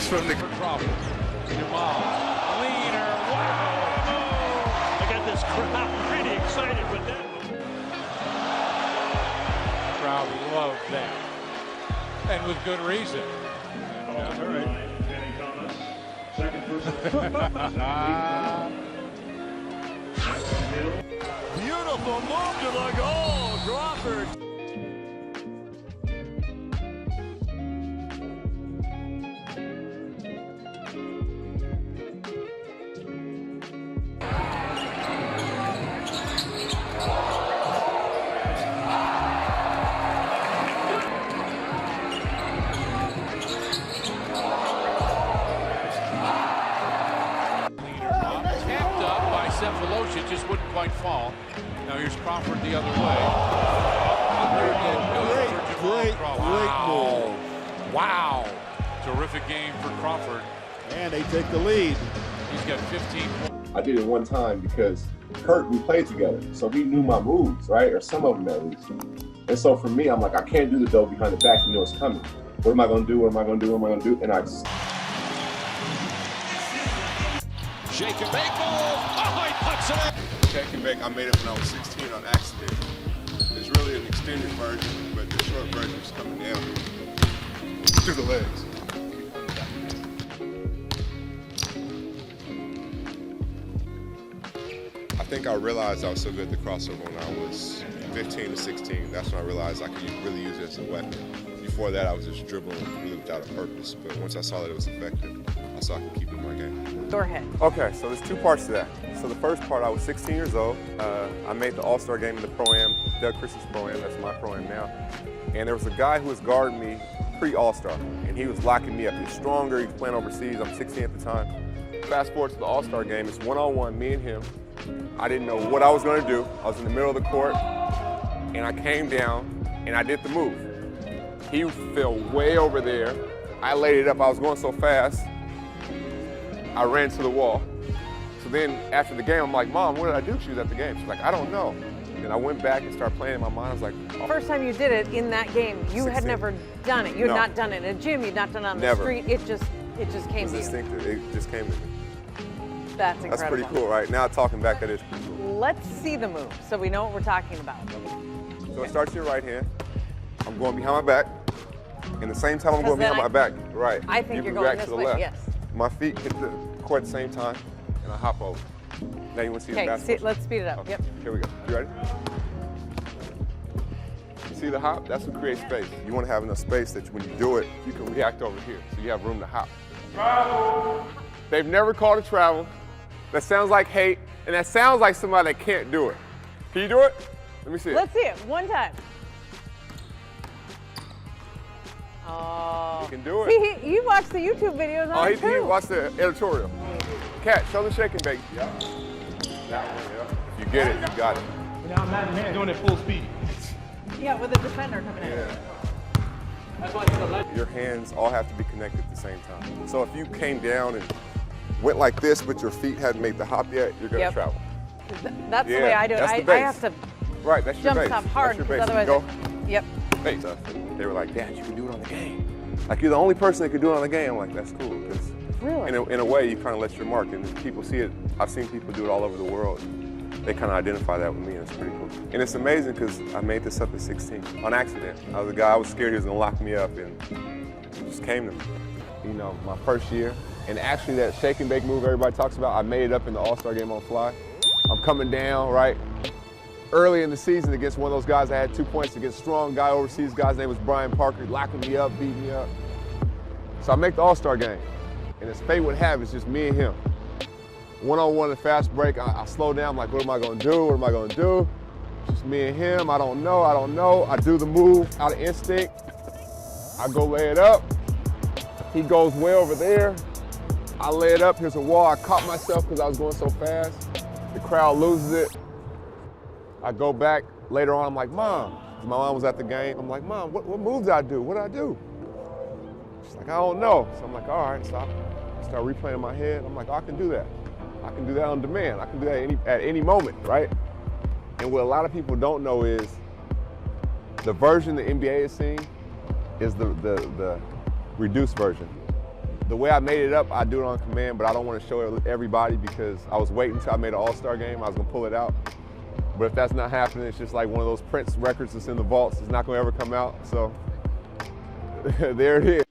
from the Craford. Jamal. Leaner. Wow. I got this crowd pretty excited with that. Crowd loved that. And with good reason. That's all right. Beautiful move to the goal, Craford. It just wouldn't quite fall. Now here's Craford the other way. Great move. Wow. Terrific game for Craford. And they take the lead. He's got 15 points. I did it one time because Kurt, we played together, so he knew my moves, right? Or some of them at least. And so for me, I'm like, I can't do the dough behind the back. You know it's coming. What am I going to do? What am I going to do? What am I going to do? And I just... Shake and bake move. Oh, he puts it in. Shake and bake, I made it when I was 16 on accident. It's really an extended version, but the short version is coming down through the legs. I think I realized I was so good at the crossover when I was 15 to 16. That's when I realized I could really use it as a weapon. Before that, I was just dribbling really without a purpose. But once I saw that it was effective, I saw I could keep it in my game. Go ahead. Okay, so there's two parts to that. So the first part, I was 16 years old. I made the All-Star game in the Pro-Am, Doug Christen's Pro-Am, that's my Pro-Am now. And there was a guy who was guarding me pre-All-Star, and he was locking me up. He was stronger, he was playing overseas, I'm 16 at the time. Fast forward to the All-Star game, it's one-on-one, me and him. I didn't know what I was gonna do. I was in the middle of the court, and I came down, and I did the move. He fell way over there. I laid it up, I was going so fast, I ran to the wall. So then after the game, I'm like, Mom, what did I do? She was at the game. She's like, I don't know. And I went back and started playing in my mind. I was like, oh. First time you did it in that game, you 16. had never done it. You had not done it in a gym. You'd not done it on the street. It just came to you. Instinctive. It just came to me. That's incredible. That's pretty cool, right? Now talking back, that is pretty cool. Let's see the move so we know what we're talking about. So it starts your right hand. I'm going behind my back. And the same time I'm going behind my back, right. I think you're going back this to the way, left. yes. My feet hit the court at the same time, and I hop over. Now you want to see the basketball? Okay, let's speed it up. Okay. Yep. Here we go. You ready? You see the hop? That's what creates space. You want to have enough space that when you do it, you can react over here, so you have room to hop. Travel. They've never called it travel. That sounds like hate, and that sounds like somebody that can't do it. Can you do it? Let me see it. Let's see it. One time. Oh. He can do it. See, you watch the YouTube videos on it too. He watched the editorial. Cat, show the shake and bake. Yeah. That one, yeah. If you get it, you got it. Now I'm not doing it full speed. Yeah, with the defender coming in. Yeah. That's why it's a legend. Your hands all have to be connected at the same time. So if you came down and went like this, but your feet hadn't made the hop yet, you're gonna travel. That's the way I do it. That's the I base. have to right, that's your jump base. stop hard, That's your base. otherwise, yep. Base. They were like, Dad, you can do it on the game. Like, you're the only person that can do it on the game. I'm like, that's cool. Really? In a way, you kind of let your mark, and people see it. I've seen people do it all over the world. They kind of identify that with me, and it's pretty cool. And it's amazing because I made this up at 16 on accident. I was a guy, I was scared he was gonna lock me up, and it just came to me. You know, my first year, and actually that shake and bake move everybody talks about, I made it up in the All-Star game on fly. I'm coming down, right? Early in the season against one of those guys, I had 2 points against a strong guy overseas. Guy's name was Brian Parker, locking me up, beating me up. So I make the All-Star game. And as fate would have it, it's just me and him. One-on-one in the fast break, I slow down, I'm like, what am I gonna do? What am I gonna do? Just me and him, I don't know. I do the move out of instinct. I go lay it up. He goes way over there. I lay it up, here's a wall. I caught myself because I was going so fast. The crowd loses it. I go back later on, I'm like, Mom, my mom was at the game. I'm like, Mom, what moves did I do? What did I do? She's like, I don't know. So I'm like, all right, so I start replaying in my head. I'm like, oh, I can do that. I can do that on demand. I can do that at any moment, right? And what a lot of people don't know is the version the NBA is seeing is the reduced version. The way I made it up, I do it on command, but I don't want to show everybody because I was waiting until I made an All-Star game. I was gonna pull it out. But if that's not happening, it's just like one of those Prince records that's in the vaults. It's not gonna ever come out, so there it is.